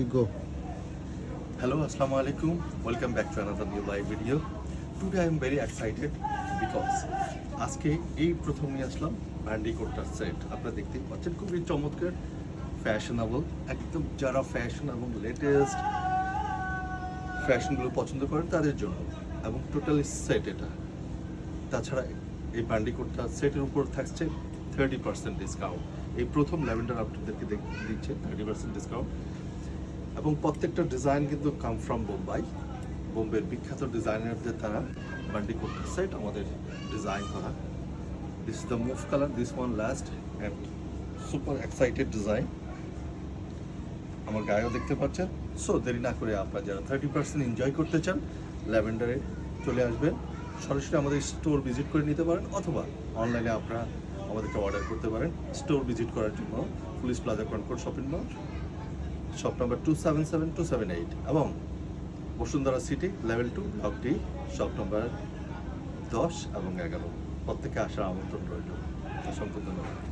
Go. Hello, Assalamu alaikum. Welcome back to another new live video. Today I am very excited because আজকে এই প্রথম নিয়ে আসলাম bandy কোটটার set. আপনারা দেখতেই পাচ্ছেন খুবই চমৎকার, ফ্যাশনেবল, একদম যারা ফ্যাশন এবং লেটেস্ট ফ্যাশনগুলো পছন্দ করেন তাদের জন্য, এবং টোটালি সেট এটা। তাছাড়া এই ব্যান্ডি কোটটা সেটের উপর থাকছে 30% ডিসকাউন্ট। এই প্রথম ল্যাভেন্ডার আপনাদেরকে দিচ্ছে 30% ডিসকাউন্ট, এবং প্রত্যেকটা ডিজাইন কিন্তু কাম ফ্রম বোম্বাই। বোম্বের বিখ্যাত ডিজাইনারদের দ্বারা বান্ডি কোটটা সেট আমাদের ডিজাইন করা। This is the move colour, this one last and super excited design. আমার গায়েও দেখতে পাচ্ছেন। সো দেরি না করে আপনারা যারা 30% এনজয় করতে চান, ল্যাভেন্ডারে চলে আসবেন। সরাসরি আমাদের স্টোর ভিজিট করে নিতে পারেন, অথবা অনলাইনে আপনারা আমাদেরকে অর্ডার করতে পারেন। স্টোর ভিজিট করার জন্য Police Plaza Concord shopping mall, shop number 277278, এবং Bashundhara City level 2 block D, shop number 10 এবং 11। প্রত্যেকে আসার আমন্ত্রণ রইল। অসংখ্য ধন্যবাদ।